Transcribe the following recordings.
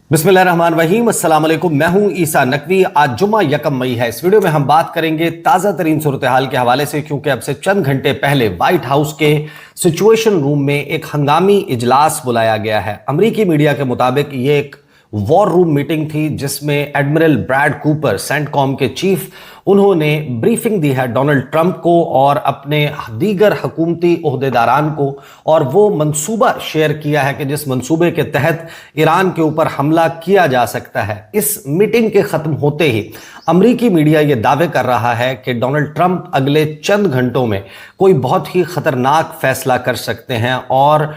बिस्मिल्लाहिर्रहमानिर्रहीम, अस्सलाम वालेकुम। मैं हूं ईसा नकवी। आज जुम्मा 1 मई है। इस वीडियो में हम बात करेंगे ताज़ा तरीन सूरत हाल के हवाले से, क्योंकि अब से चंद घंटे पहले व्हाइट हाउस के सिचुएशन रूम में एक हंगामी इजलास बुलाया गया है। अमरीकी मीडिया के मुताबिक ये एक वॉर रूम मीटिंग थी जिसमें एडमिरल ब्रैड कूपर, सेंटकॉम के चीफ, उन्होंने ब्रीफिंग दी है डोनाल्ड ट्रंप को और अपने दीगर हुकूमती ओहदेदारान को, और वो मंसूबा शेयर किया है कि जिस मंसूबे के तहत ईरान के ऊपर हमला किया जा सकता है। इस मीटिंग के ख़त्म होते ही अमरीकी मीडिया ये दावे कर रहा है कि डोनाल्ड ट्रंप अगले चंद घंटों में कोई बहुत ही ख़तरनाक फैसला कर सकते हैं, और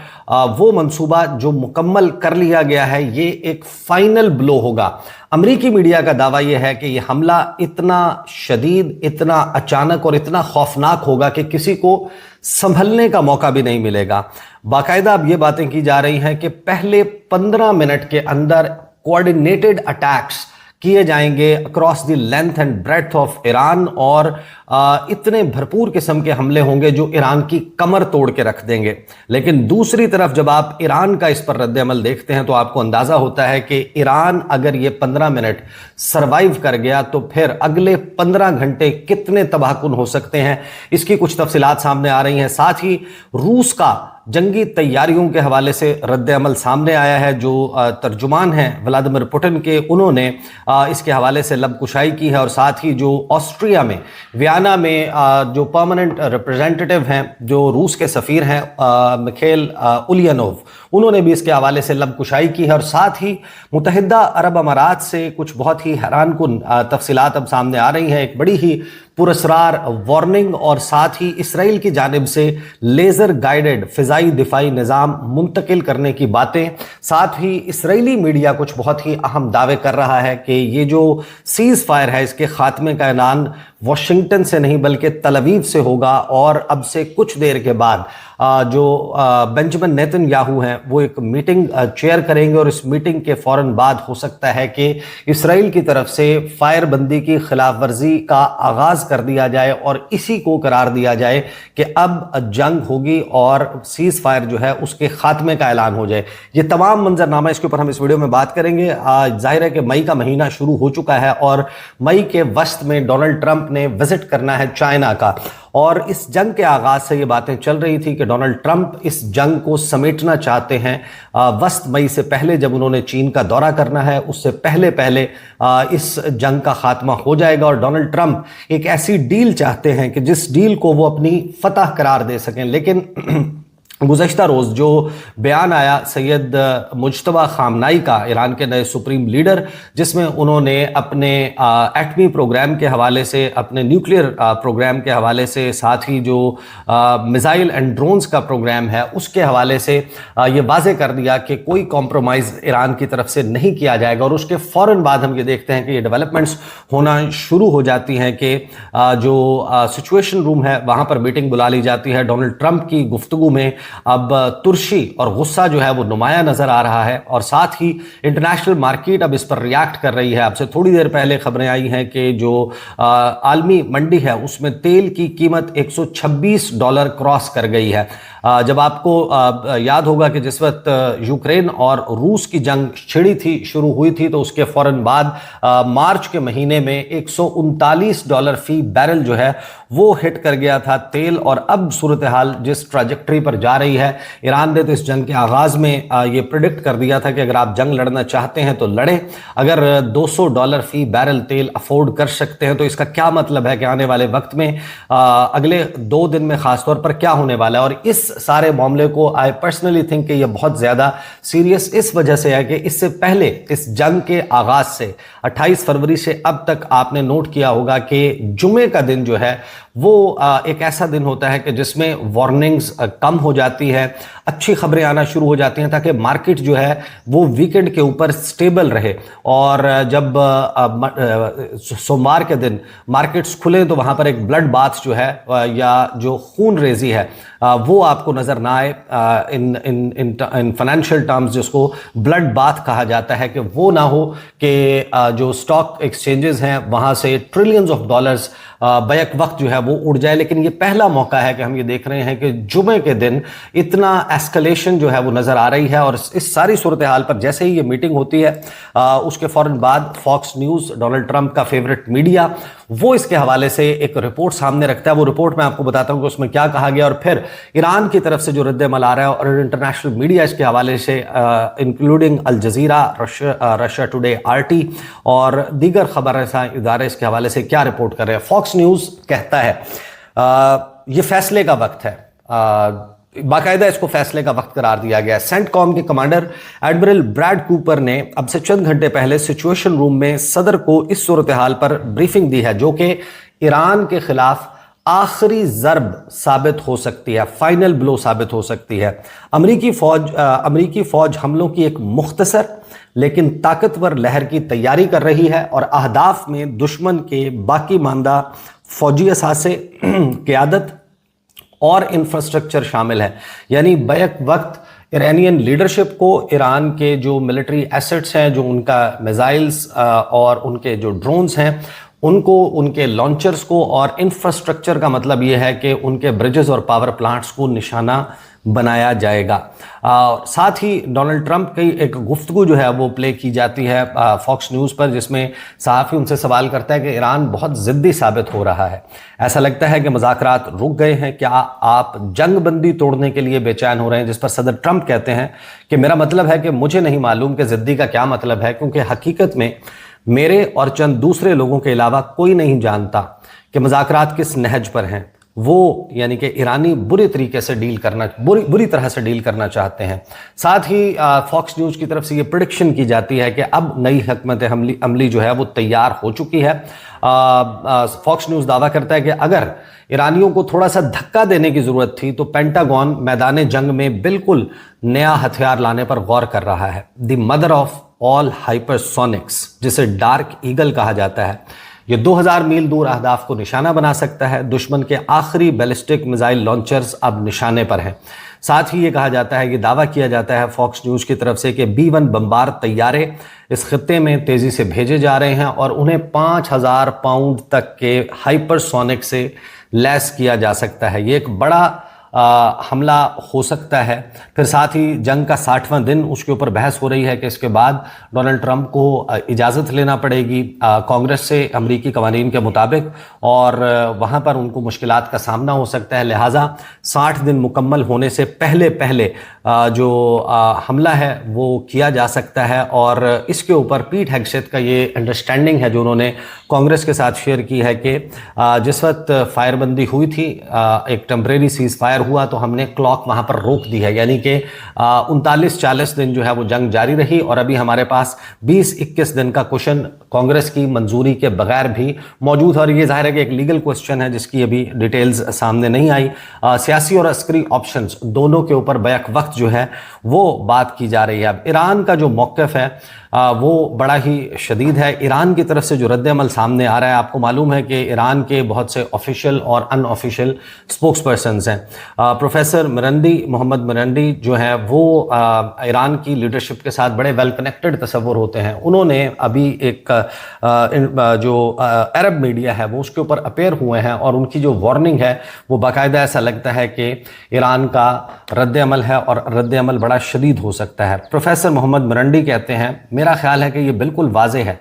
वो मंसूबा जो मुकम्मल कर लिया गया है ये एक फाइनल ब्लो होगा। अमरीकी मीडिया का दावा यह है कि यह हमला इतना शदीद, इतना अचानक और इतना खौफनाक होगा कि किसी को संभलने का मौका भी नहीं मिलेगा। बाकायदा अब ये बातें की जा रही हैं कि पहले 15 मिनट के अंदर कोऑर्डिनेटेड अटैक्स किए जाएंगे across the length and breadth of Iran, और इतने भरपूर किस्म के हमले होंगे जो ईरान की कमर तोड़ के रख देंगे। लेकिन दूसरी तरफ जब आप ईरान का इस पर रद्द-ए-अमल देखते हैं तो आपको अंदाजा होता है कि ईरान अगर ये 15 मिनट सरवाइव कर गया तो फिर अगले 15 घंटे कितने तबाहकुन हो सकते हैं, इसकी कुछ तफसीलात सामने आ रही हैं। साथ ही रूस का जंगी तैयारियों के हवाले से रद्द-ए-अमल सामने आया है। जो तर्जुमान हैं व्लादिमीर पुतिन के, उन्होंने इसके हवाले से लबकुशाई की है, और साथ ही जो ऑस्ट्रिया में वियना में जो परमानेंट रिप्रेजेंटेटिव हैं, जो रूस के सफ़ीर हैं मिखेल उलियनोव, उन्होंने भी इसके हवाले से लबकुशाई की है। और साथ ही मुत्तहिदा अरब अमारात से कुछ बहुत ही हैरानकुन तफसीलात अब सामने आ रही हैं। एक बड़ी ही पुरस्रार वार्निंग, और साथ ही इसराइल की जानिब से लेज़र गाइडेड फ़िज़ाई दिफाई निज़ाम मुंतकिल करने की बातें। साथ ही इसराइली मीडिया कुछ बहुत ही अहम दावे कर रहा है कि ये जो सीज़ फायर है इसके ख़ात्मे का ऐलान वाशिंगटन से नहीं बल्कि तल अवीव से होगा, और अब से कुछ देर के बाद जो बेंजामिन नेतन्याहू हैं वो एक मीटिंग चेयर करेंगे, और इस मीटिंग के फ़ौरन बाद हो सकता है कि इसराइल की तरफ से फायर बंदी की खिलाफ वर्जी का आगाज़ कर दिया जाए, और इसी को करार दिया जाए कि अब जंग होगी और सीज़ फायर जो है उसके खात्मे का ऐलान हो जाए। ये तमाम मंजरनामा इसके ऊपर हम इस वीडियो में बात करेंगे। जाहिर है कि मई का महीना शुरू हो चुका है, और मई के वस्त में डोनाल्ड ट्रंप ने विजिट करना है चाइना का, और इस जंग के आगाज से ये बातें चल रही थी कि डोनाल्ड ट्रंप इस जंग को समेटना चाहते हैं वस्त मई से पहले, जब उन्होंने चीन का दौरा करना है उससे पहले पहले इस जंग का खात्मा हो जाएगा। और डोनाल्ड ट्रंप एक ऐसी डील चाहते हैं कि जिस डील को वो अपनी फतह करार दे सकें। लेकिन गुज़श्ता रोज़ जो बयान आया सैयद मुज्तबा खामनाई का, ईरान के नए सुप्रीम लीडर, जिसमें उन्होंने अपने एटमी प्रोग्राम के हवाले से, अपने न्यूक्लियर प्रोग्राम के हवाले से, साथ ही जो मिसाइल एंड ड्रोन्स का प्रोग्राम है उसके हवाले से ये वाज़े कर दिया कि कोई कॉम्प्रोमाइज़ ईरान की तरफ से नहीं किया जाएगा। और उसके फ़ौरन बाद हम ये देखते हैं कि ये डेवलपमेंट्स होना शुरू हो जाती हैं कि जो सिचुएशन रूम है वहाँ पर मीटिंग बुला ली जाती है। डोनाल्ड ट्रंप की गुफ्तगू में अब तुर्शी और गुस्सा जो है वो नुमाया नजर आ रहा है, और साथ ही इंटरनेशनल मार्केट अब इस पर रिएक्ट कर रही है। अब से थोड़ी देर पहले खबरें आई हैं कि जो आलमी मंडी है उसमें तेल की कीमत $126 क्रॉस कर गई है। जब आपको याद होगा कि जिस वक्त यूक्रेन और रूस की जंग छिड़ी थी, शुरू हुई थी, तो उसके फ़ौरन बाद मार्च के महीने में $139 फी बैरल जो है वो हिट कर गया था तेल। और अब सूरत हाल जिस ट्रैजेक्टरी पर जा रही है, ईरान ने तो इस जंग के आगाज़ में ये प्रिडिक्ट कर दिया था कि अगर आप जंग लड़ना चाहते हैं तो लड़ें, अगर $200 फी बैरल तेल अफोर्ड कर सकते हैं तो इसका क्या मतलब है कि आने वाले वक्त में अगले 2 दिन में ख़ासतौर पर क्या होने वाला है। और इस सारे मामले को आई पर्सनली थिंक कि ये बहुत ज़्यादा सीरियस इस वजह से है कि इससे पहले इस जंग के आगाज़ से 28 फरवरी से अब तक आपने नोट किया होगा कि जुमे का दिन जो है वो एक ऐसा दिन होता है कि जिसमें वार्निंग्स कम हो जाती है, अच्छी खबरें आना शुरू हो जाती हैं, ताकि मार्केट जो है वो वीकेंड के ऊपर स्टेबल रहे। और जब सोमवार के दिन मार्केट्स खुले तो वहाँ पर एक ब्लड बाथ जो है या जो खून रेजी है वो आपको नज़र ना आए। इन फाइनेंशियल टर्म्स जिसको ब्लड बाथ कहा जाता है, कि वो ना हो कि जो स्टॉक एक्सचेंजेस हैं वहाँ से ट्रिलियंस ऑफ डॉलर्स बैक वक्त जो है वो उड़ जाए, लेकिन ये पहला मौका है कि हम ये देख रहे हैं कि जुमे के दिन इतना एस्केलेशन जो है वो नजर आ रही है। और इस सारी सूरत हाल पर जैसे ही ये मीटिंग होती है उसके फौरन बाद फॉक्स न्यूज, डोनाल्ड ट्रंप का फेवरेट मीडिया, वो इसके हवाले से एक रिपोर्ट सामने रखता है। वो रिपोर्ट मैं आपको बताता हूं कि उसमें क्या कहा गया और फिर ईरान की तरफ से जो रद्द-ए-अमल आ रहा है और इंटरनेशनल मीडिया इसके हवाले से इंक्लूडिंग अल जजीरा, रशिया टुडे, RT और दीगर खबर इदारे इसके हवाले से क्या रिपोर्ट कर रहे हैं। फॉक्स न्यूज कहता है ये फैसले का वक्त है, बाकायदा इसको फैसले का वक्त करार दिया गया है। सेंटकॉम के कमांडर एडमिरल ब्रैड कूपर ने अब से चंद घंटे पहले सिचुएशन रूम में सदर को इस सूरत हाल पर ब्रीफिंग दी है, जो कि ईरान के खिलाफ आखिरी ज़र्ब साबित हो सकती है, फाइनल ब्लो साबित हो सकती है। अमरीकी फौज हमलों की एक मुख्तसर लेकिन ताकतवर लहर की तैयारी कर रही है और अहदाफ में दुश्मन के बाकी मानदा फौजी असासे, क़यादत और इंफ्रास्ट्रक्चर शामिल है। यानी बैक वक्त ईरानियन लीडरशिप को ईरान के जो मिलिट्री एसेट्स हैं, जो उनका मिसाइल्स और उनके जो ड्रोन्स हैं, उनको, उनके लॉन्चर्स को और इंफ्रास्ट्रक्चर का मतलब ये है कि उनके ब्रिजेस और पावर प्लांट्स को निशाना बनाया जाएगा। साथ ही डोनाल्ड ट्रंप की एक गुफ्तगू जो है वो प्ले की जाती है फॉक्स न्यूज़ पर, जिसमें सहाफ़ी उनसे सवाल करता है कि ईरान बहुत ज़िद्दी साबित हो रहा है, ऐसा लगता है कि मुज़ाकरात रुक गए हैं, क्या आप जंग बंदी तोड़ने के लिए बेचैन हो रहे हैं? जिस पर सदर ट्रंप कहते हैं कि मेरा मतलब है कि मुझे नहीं मालूम कि ज़िद्दी का क्या मतलब है, क्योंकि हकीकत में मेरे और चंद दूसरे लोगों के अलावा कोई नहीं जानता कि मुज़ाकरात किस नहज पर हैं। वो यानी कि ईरानी बुरी तरह से डील करना चाहते हैं। साथ ही फॉक्स न्यूज़ की तरफ से ये प्रेडिक्शन की जाती है कि अब नई हिकमत अमली जो है वो तैयार हो चुकी है। फॉक्स न्यूज़ दावा करता है कि अगर ईरानियों को थोड़ा सा धक्का देने की ज़रूरत थी तो पेंटागन मैदान जंग में बिल्कुल नया हथियार लाने पर गौर कर रहा है। The mother of all hypersonics, जिसे डार्क ईगल कहा जाता है, ये 2000 मील दूर अहदाफ को निशाना बना सकता है। दुश्मन के आखिरी बैलिस्टिक मिसाइल लॉन्चर्स अब निशाने पर हैं। साथ ही ये कहा जाता है, ये दावा किया जाता है फॉक्स न्यूज़ की तरफ से कि B-1 बम्बार तैयारे इस खित्ते में तेज़ी से भेजे जा रहे हैं और उन्हें 5000 पाउंड तक के हाइपरसोनिक से लैस किया जा सकता है। ये एक बड़ा हमला हो सकता है। फिर साथ ही जंग का 60वां दिन, उसके ऊपर बहस हो रही है कि इसके बाद डोनाल्ड ट्रंप को इजाज़त लेना पड़ेगी कांग्रेस से अमरीकी कवानीन के मुताबिक, और वहाँ पर उनको मुश्किलात का सामना हो सकता है। लिहाजा 60 दिन मुकम्मल होने से पहले जो हमला है वो किया जा सकता है। और इसके ऊपर पीट हेगसेथ का ये अंडरस्टैंडिंग है जो उन्होंने कांग्रेस के साथ शेयर की है कि जिस वक्त फायरबंदी हुई थी, एक टेम्परेरी सीज फायर हुआ, तो हमने क्लॉक वहाँ पर रोक दी है, यानी कि 39-40 दिन जो है वो जंग जारी रही और अभी हमारे पास 20-21 दिन का कुशन कांग्रेस की मंजूरी के बगैर भी मौजूद है। और ये जाहिर है कि एक लीगल क्वेश्चन है जिसकी अभी डिटेल्स सामने नहीं आई। सियासी और अस्करी ऑप्शंस दोनों के ऊपर बैक वक्त जो है वो बात की जा रही है। अब ईरान का जो मौक़िफ़ है वो बड़ा ही शदीद है। ईरान की तरफ से जो रद्द-ए-अमल सामने आ रहा है, आपको मालूम है कि ईरान के बहुत से ऑफिशियल और अनऑफिशियल स्पोक्स पर्सनस हैं। प्रोफेसर मोहम्मद मिरंडी जो है वो ईरान की लीडरशिप के साथ बड़े वेल कनेक्टेड तस्वुर होते हैं। उन्होंने अभी एक जो अरब मीडिया है वो उसके ऊपर अपेयर हुए हैं और उनकी जो वार्निंग है वो बाकायदा ऐसा लगता है कि ईरान का रद्द-ए-अमल है और रद्द-ए-अमल बड़ा शदीद हो सकता है। प्रोफेसर मोहम्मद मिरंडी कहते हैं, मेरा ख्याल है कि ये बिल्कुल वाज़ेह है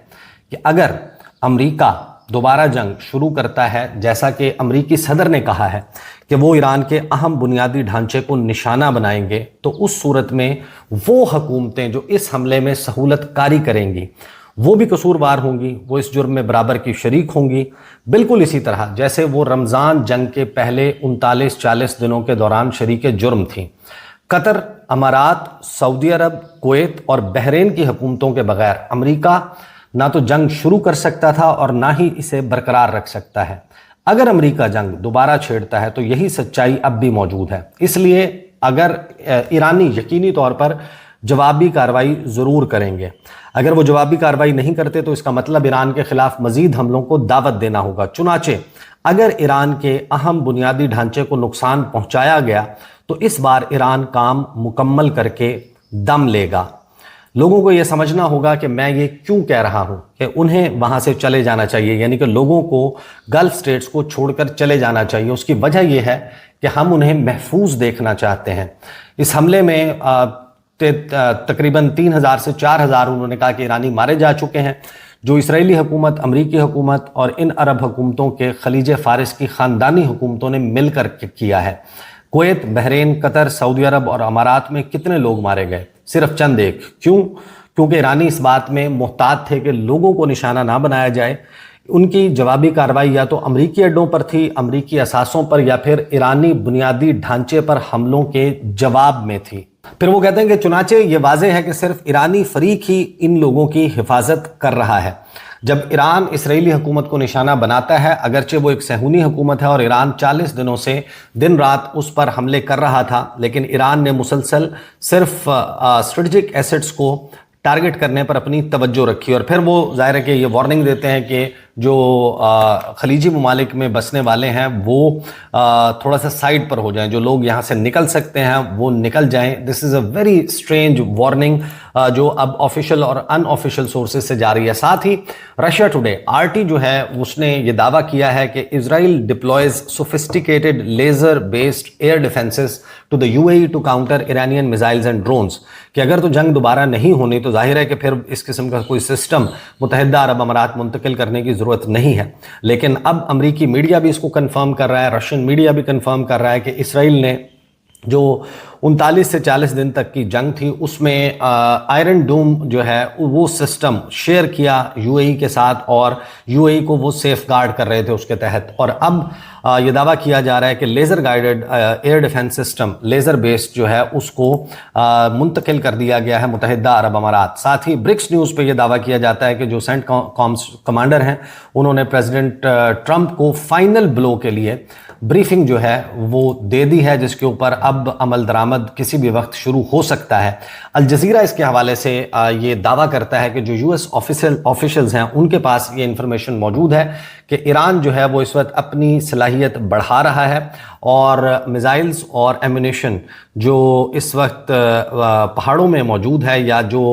कि अगर अमेरिका दोबारा जंग शुरू करता है, जैसा कि अमेरिकी सदर ने कहा है कि वो ईरान के अहम बुनियादी ढांचे को निशाना बनाएंगे, तो उस सूरत में वो हुकूमतें जो इस हमले में सहूलत कारी करेंगी वो भी कसूरवार होंगी, वो इस जुर्म में बराबर की शरीक होंगी। बिल्कुल इसी तरह जैसे वो रमज़ान जंग के पहले 39-40 दिनों के दौरान शरीक जुर्म थी। कतर, अमारात, सऊदी अरब, कुवैत और बहरीन की हुकूमतों के बगैर अमेरिका ना तो जंग शुरू कर सकता था और ना ही इसे बरकरार रख सकता है। अगर अमेरिका जंग दोबारा छेड़ता है तो यही सच्चाई अब भी मौजूद है। इसलिए अगर ईरानी यकीनी तौर पर जवाबी कार्रवाई ज़रूर करेंगे, अगर वो जवाबी कार्रवाई नहीं करते तो इसका मतलब ईरान के खिलाफ मज़ीद हमलों को दावत देना होगा। चुनाचे अगर ईरान के अहम बुनियादी ढांचे को नुकसान पहुंचाया गया तो इस बार ईरान काम मुकम्मल करके दम लेगा। लोगों को यह समझना होगा कि मैं ये क्यों कह रहा हूं कि उन्हें वहां से चले जाना चाहिए, यानी कि लोगों को गल्फ स्टेट्स को छोड़कर चले जाना चाहिए। उसकी वजह यह है कि हम उन्हें महफूज देखना चाहते हैं। इस हमले में तकरीबन 3000 से 4000 उन्होंने कहा कि ईरानी मारे जा चुके हैं, जो इजरायली हुकूमत, अमरीकी हुकूमत और इन अरब हुकूमतों के खलीज फारिस की ख़ानदानी हुकूमतों ने मिलकर किया है। कुवैत, बहरीन, कतर, सऊदी अरब और अमारात में कितने लोग मारे गए? सिर्फ चंद एक। क्यों? क्योंकि ईरानी इस बात में मुहतात थे कि लोगों को निशाना ना बनाया जाए। उनकी जवाबी कार्रवाई या तो अमरीकी अड्डों पर थी, अमरीकी असासों पर, या फिर ईरानी बुनियादी ढांचे पर हमलों के जवाब में थी। फिर वो कहते हैं कि चुनाचे ये वाज़ेह है कि सिर्फ ईरानी फरीक ही इन लोगों की हिफाजत कर रहा है। जब ईरान इसराइली हुकूमत को निशाना बनाता है, अगरचे वो एक सहूनी हुकूमत है और ईरान 40 दिनों से दिन रात उस पर हमले कर रहा था, लेकिन ईरान ने मुसलसल सिर्फ स्ट्रेटेजिक एसेट्स को टारगेट करने पर अपनी तवज्जो रखी। और फिर वो ज़ाहिर है कि ये वार्निंग देते हैं कि जो खलीजी ममालिक में बसने वाले हैं वो थोड़ा सा साइड पर हो जाएं, जो लोग यहाँ से निकल सकते हैं वो निकल जाएं। This is a very strange warning जो अब ऑफिशियल और अनऑफिशियल सोर्सेज से जारी है। साथ ही रशिया टुडे RT जो है उसने ये दावा किया है कि Israel deploys sophisticated laser based air defences to the UAE to counter Iranian missiles and drones, कि अगर तो जंग दोबारा नहीं होनी तो जाहिर है कि फिर इस किस्म का कोई सिस्टम मुत्तहिदा अरब अमारात मुंतकिल करने की ज़रूरत नहीं है। लेकिन अब अमरीकी मीडिया भी इसको कंफर्म कर रहा है, रशियन मीडिया भी कंफर्म कर रहा है कि इसराइल ने जो 39 से 40 दिन तक की जंग थी उसमें आयरन डूम जो है वो सिस्टम शेयर किया UAE के साथ, और UAE को वो सेफ गार्ड कर रहे थे उसके तहत। और अब ये दावा किया जा रहा है कि laser guided air defence system, laser based जो है उसको मुंतकिल कर दिया गया है मुत्तहिदा अरब अमारात। साथ ही ब्रिक्स न्यूज़ पे ये दावा किया जाता है कि जो सेंट कॉम्स कमांडर हैं उन्होंने प्रेसिडेंट ट्रंप को फाइनल ब्लो के लिए ब्रीफिंग जो है वो दे दी है, जिसके ऊपर अब अमल दरामद किसी भी वक्त शुरू हो सकता है। अल जज़ीरा इसके हवाले से ये दावा करता है कि जो US ऑफिशियल्स हैं उनके पास ये इंफॉर्मेशन मौजूद है कि ईरान जो है वो इस वक्त अपनी सलाहियत बढ़ा रहा है और मिसाइल्स और एम्यूनेशन जो इस वक्त पहाड़ों में मौजूद है या जो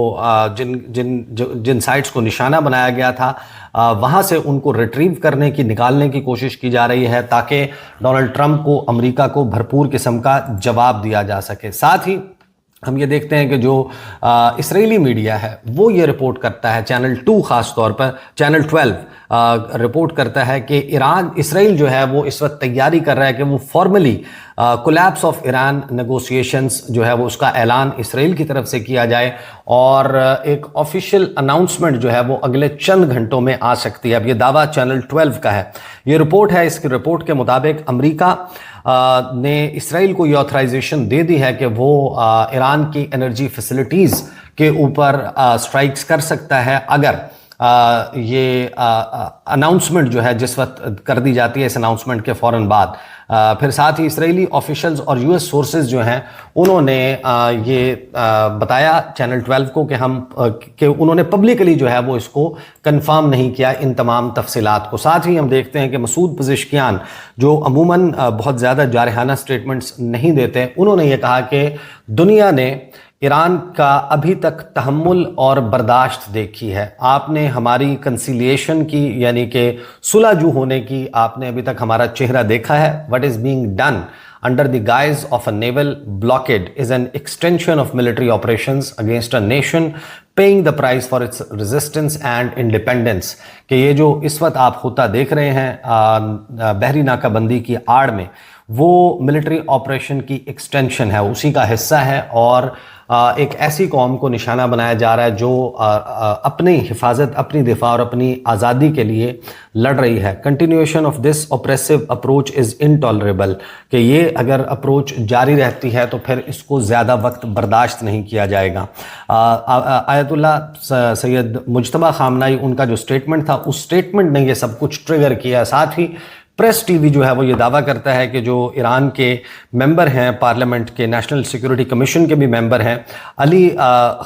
जिन साइट्स को निशाना बनाया गया था वहाँ से उनको रिट्रीव करने की, निकालने की कोशिश की जा रही है ताकि डोनाल्ड ट्रंप को, अमेरिका को भरपूर किस्म का जवाब दिया जा सके। साथ ही हम ये देखते हैं कि जो इसराइली मीडिया है वो ये रिपोर्ट करता है, चैनल 2 ख़ास तौर पर, चैनल 12 रिपोर्ट करता है कि इसराइल जो है वो इस वक्त तैयारी कर रहा है कि वो formally collapse of Iran negotiations जो है वो उसका ऐलान इसराइल की तरफ से किया जाए और एक ऑफिशियल अनाउंसमेंट जो है वो अगले चंद घंटों में आ सकती है। अब ये दावा चैनल 12 का है, ये रिपोर्ट है। इसकी रिपोर्ट के मुताबिक अमेरिका ने इसराइल को ये ऑथराइजेशन दे दी है कि वो ईरान की एनर्जी फैसिलिटीज़ के ऊपर स्ट्राइक्स कर सकता है अगर ये अनाउंसमेंट जो है जिस वक्त कर दी जाती है, इस अनाउंसमेंट के फ़ौरन बाद। फिर साथ ही इसराइली ऑफिशियल्स और US सोर्सेज जो हैं उन्होंने ये बताया चैनल 12 को कि उन्होंने पब्लिकली जो है वो इसको कंफर्म नहीं किया इन तमाम तफसीलात को। साथ ही हम देखते हैं कि मसूद पज़ेश्कियान जो अमूमन बहुत ज़्यादा जारहाना स्टेटमेंट्स नहीं देते, उन्होंने ये कहा कि दुनिया ने ईरान का अभी तक तहम्मुल और बर्दाश्त देखी है, आपने हमारी कंसिलिएशन की यानी कि सुलहजू होने की आपने अभी तक हमारा चेहरा देखा है। What is being done under the guise of a naval blockade is an extension of military operations against a nation paying the price for its resistance and independence। कि ये जो इस वक्त आप होता देख रहे हैं बहरी नाकाबंदी की आड़ में, वो मिलिट्री ऑपरेशन की एक्सटेंशन है, उसी का हिस्सा है और एक ऐसी कौम को निशाना बनाया जा रहा है जो अपनी हिफाजत, अपनी दिफा और अपनी आज़ादी के लिए लड़ रही है। Continuation of this oppressive approach is intolerable, कि ये अगर अप्रोच जारी रहती है तो फिर इसको ज़्यादा वक्त बर्दाश्त नहीं किया जाएगा। आयतुल्लाह सैयद मुज्तबा खामनाई, उनका जो स्टेटमेंट था उस स्टेटमेंट ने ये सब कुछ ट्रिगर किया। साथ ही प्रेस टीवी जो है वो ये दावा करता है कि जो ईरान के मेंबर हैं पार्लियामेंट के, नेशनल सिक्योरिटी कमीशन के भी मेंबर हैं, अली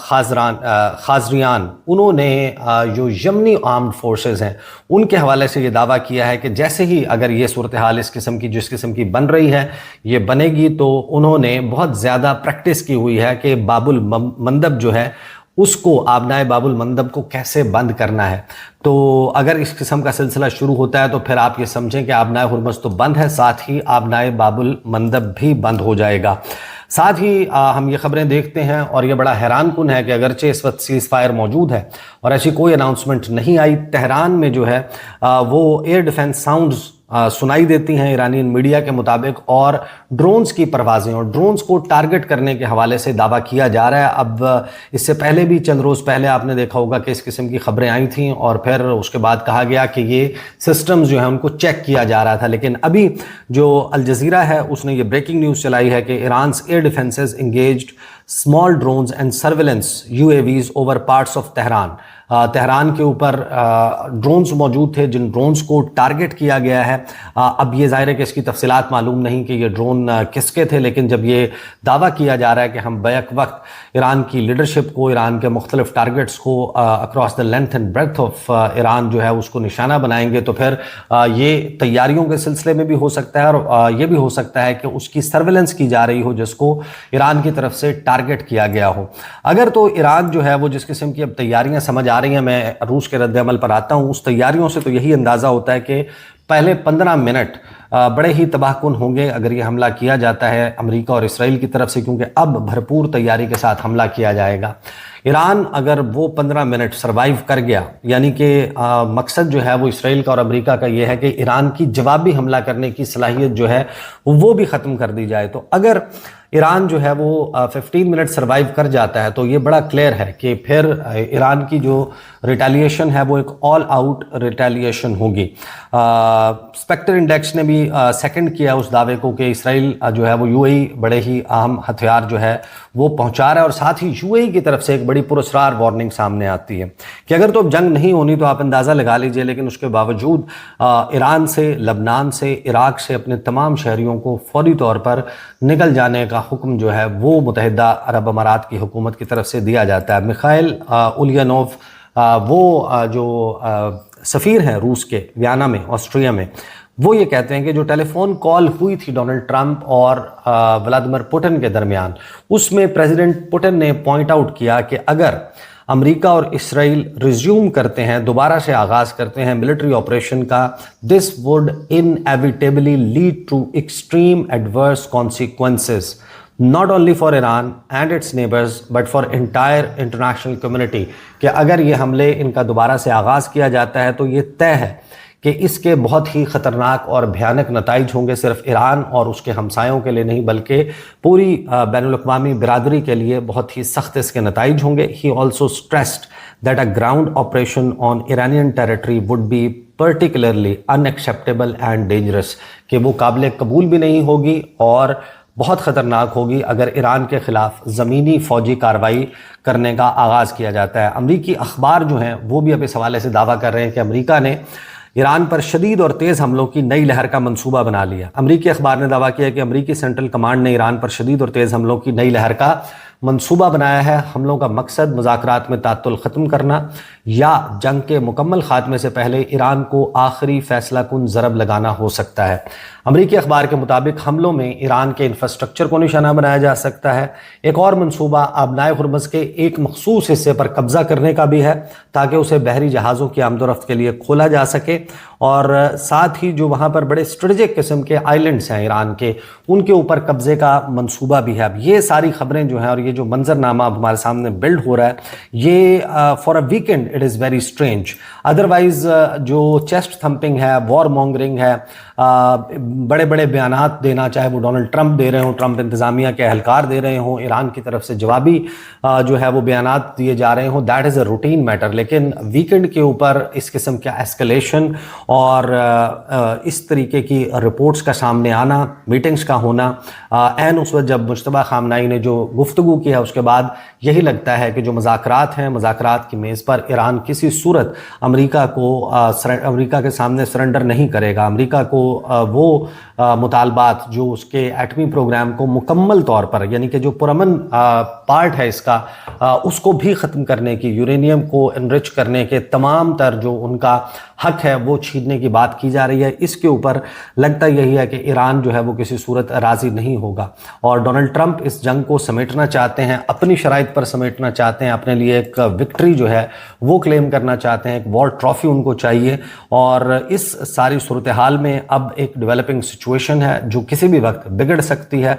खाजरियान, उन्होंने जो यमनी आर्म्ड फोर्सेस हैं उनके हवाले से ये दावा किया है कि जैसे ही अगर ये सूरत हाल इस किस्म की जिस किस्म की बन रही है ये बनेगी तो उन्होंने बहुत ज़्यादा प्रैक्टिस की हुई है कि बाबुल मंदब जो है उसको आबनाए बाबुल मंदब को कैसे बंद करना है। तो अगर इस किस्म का सिलसिला शुरू होता है तो फिर आप ये समझें कि आबनाए हुर्मुज़ तो बंद है, साथ ही आबनाए बाबुल मंदब भी बंद हो जाएगा। साथ ही हम ये खबरें देखते हैं और ये बड़ा हैरान कुन है कि अगरचे इस वक्त सीज़ फायर मौजूद है और ऐसी कोई अनाउंसमेंट नहीं आई, तेहरान में जो है वो एयर डिफेंस साउंड्स सुनाई देती हैं ईरानियन मीडिया के मुताबिक, और ड्रोन्स की परवाज़ें और ड्रोन्स को टारगेट करने के हवाले से दावा किया जा रहा है। अब इससे पहले भी चंद रोज़ पहले आपने देखा होगा कि इस किस्म की खबरें आई थीं और फिर उसके बाद कहा गया कि ये सिस्टम्स जो है उनको चेक किया जा रहा था। लेकिन अभी जो अल जज़ीरा है उसने ये ब्रेकिंग न्यूज़ चलाई है कि Iran's air defences engaged small drones and surveillance UAVs over parts of Tehran. Tehran के ऊपर ड्रोन्स मौजूद थे जिन ड्रोन्स को टारगेट किया गया है। अब ये ज़ाहिर है कि इसकी तफसीलात मालूम नहीं कि ये ड्रोन किसके थे, लेकिन जब ये दावा किया जा रहा है कि हम बैक वक्त ईरान की लीडरशिप को, ईरान के मुख्तलिफ टारगेट्स को across the length and breadth of Iran जो है उसको निशाना बनाएंगे, तो फिर ये तैयारियों के सिलसिले में भी हो सकता है और ये भी हो सकता है कि उसकी सर्विलेंस की जा रही हो जिसको ईरान की तरफ से टारगेट किया गया हो। अगर तो ईरान जो है वो जिस किस्म की अब तैयारियां समझ आ रही हैं, मैं रूस के रद्द अमल पर आता हूं, उस तैयारियों से तो यही अंदाज़ा होता है कि पहले 15 मिनट बड़े ही तबाहकुन होंगे अगर ये हमला किया जाता है अमेरिका और इसराइल की तरफ से, क्योंकि अब भरपूर तैयारी के साथ हमला किया जाएगा। ईरान अगर वो 15 मिनट सरवाइव कर गया, यानी कि मकसद जो है वो इसराइल का और अमेरिका का ये है कि ईरान की जवाबी हमला करने की सलाहियत जो है वो भी ख़त्म कर दी जाए। तो अगर ईरान जो है वो 15 मिनट सरवाइव कर जाता है तो ये बड़ा क्लियर है कि फिर ईरान की जो रिटेलिएशन है वो एक ऑल आउट रिटेलिएशन होगी। स्पेक्टर इंडेक्स ने भी सेकंड किया उस दावे को कि इसराइल जो है वो यूएई बड़े ही अहम हथियार जो है वो पहुंचा रहा है, और साथ ही यूएई की तरफ से एक बड़ी पुरस्कार वार्निंग सामने आती है कि अगर तो अब जंग नहीं होनी तो आप अंदाज़ा लगा लीजिए, लेकिन उसके बावजूद ईरान से, लबनान से, इराक से अपने तमाम शहरियों को फौरी तौर पर निकल जाने का हुक्म जो है वो मुत्तहिदा अरब अमारात की हुकूमत की तरफ से दिया जाता है। मिखाइल उलियानोव वो जो सफ़ीर हैं रूस के वियना में, ऑस्ट्रिया में, वो ये कहते हैं कि जो टेलीफोन कॉल हुई थी डोनाल्ड ट्रंप और व्लादिमीर पुतिन के दरमियान, उसमें प्रेसिडेंट पुतिन ने पॉइंट आउट किया कि अगर अमेरिका और इसराइल रिज्यूम करते हैं, दोबारा से आगाज़ करते हैं मिलिट्री ऑपरेशन का, this would inevitably lead to extreme adverse consequences not only for Iran and its neighbours but for entire international community. कि अगर ये हमले इनका दोबारा से आगाज़ किया जाता है तो ये तय है कि इसके बहुत ही ख़तरनाक और भयानक नताइज होंगे, सिर्फ ईरान और उसके हमसायों के लिए नहीं बल्कि पूरी बैनुल-अक़वामी बिरादरी के लिए बहुत ही सख्त इसके नताइज होंगे। He also stressed that a ground operation on Iranian territory would be particularly unacceptable and dangerous, कि वो काबिल कबूल भी नहीं होगी और बहुत ख़तरनाक होगी अगर ईरान के ख़िलाफ़ ज़मीनी फ़ौजी कार्रवाई करने का आगाज़ किया जाता है। अमरीकी अखबार जो हैं वो भी अब इस हवाले से दावा कर रहे हैं कि अमरीका ने ईरान पर शदीद और तेज़ हमलों की नई लहर का मंसूबा बना लिया। अमरीकी अखबार ने दावा किया कि अमरीकी सेंट्रल कमांड ने ईरान पर शदीद और तेज़ हमलों की नई लहर का मंसूबा बनाया है। हमलों का मकसद मुज़ाकरात में तात्तुल ख़त्म करना या जंग के मुकम्मल खात्मे से पहले ईरान को आखिरी फैसला कुन ज़रब लगाना हो सकता है। अमरीकी अखबार के मुताबिक हमलों में ईरान के इंफ्रास्ट्रक्चर को निशाना बनाया जा सकता है। एक और मंसूबा आबनाए हुर्मुज़ के एक मखसूस हिस्से पर कब्ज़ा करने का भी है ताकि उसे बहरी जहाज़ों की आमदोरफ्त के लिए खोला जा सके, और साथ ही जो वहाँ पर बड़े स्ट्रेटेजिक किस्म के आइलैंड्स हैं ईरान के, उनके ऊपर कब्ज़े का मंसूबा भी है। अब ये सारी खबरें जो हैं और ये जो मंजरनामा अब हमारे सामने बिल्ड हो रहा है, ये for a weekend it is very strange. Otherwise जो चेस्ट थम्पिंग है, वॉर मॉन्गरिंग है, बड़े बड़े बयानात देना, चाहे वो डोनाल्ड ट्रंप दे रहे हों, ट्रंप इंतज़ामिया के अहलकार दे रहे हों, ईरान की तरफ से जवाबी जो है वो बयानात दिए जा रहे हों, that is a routine matter. लेकिन वीकेंड के ऊपर इस किस्म का एस्केलेशन और इस तरीके की रिपोर्ट्स का सामने आना, मीटिंग्स का होना, एन उस वक्त जब मुश्तबा खामनाई ने जो गुफ्तगू की है उसके बाद यही लगता है कि जो मुज़ाकरात हैं, मुज़ाकरात की मेज़ पर ईरान किसी सूरत अमेरिका के सामने सरेंडर नहीं करेगा। अमेरिका को वो मुतालबात जो उसके एटमी प्रोग्राम को मुकम्मल तौर पर, यानी कि जो पुरअमन पार्ट है इसका, उसको भी ख़त्म करने की, यूरेनियम को एनरिच करने के तमाम तर जो उनका हक है वो छीनने की बात की जा रही है। इसके ऊपर लगता यही है कि ईरान जो है वो किसी सूरत राजी नहीं होगा और डोनाल्ड ट्रंप इस जंग को समेटना चाहते हैं, अपनी शराइत पर समेटना चाहते हैं, अपने लिए एक विक्ट्री जो है वो क्लेम करना चाहते हैं, एक वॉर ट्रॉफी उनको चाहिए। और इस सारी सूरत हाल में अब एक डेवलपिंग सिचुएशन है जो किसी भी वक्त बिगड़ सकती है,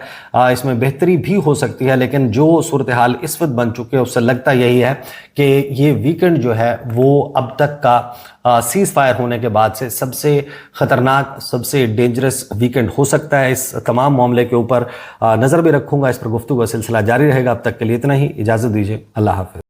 इसमें बेहतरी भी हो सकती है, लेकिन जो सूरत हाल इस वक्त बन चुकी है उससे लगता यही है कि ये वीकेंड जो है वो अब तक का सीज फायर होने के बाद से सबसे खतरनाक, सबसे डेंजरस वीकेंड हो सकता है। इस तमाम मामले के ऊपर नज़र भी रखूंगा, इस पर गुफ्तगू का सिलसिला जारी रहेगा। अब तक के लिए इतना ही, इजाज़त दीजिए, अल्लाह हाफ़िज़।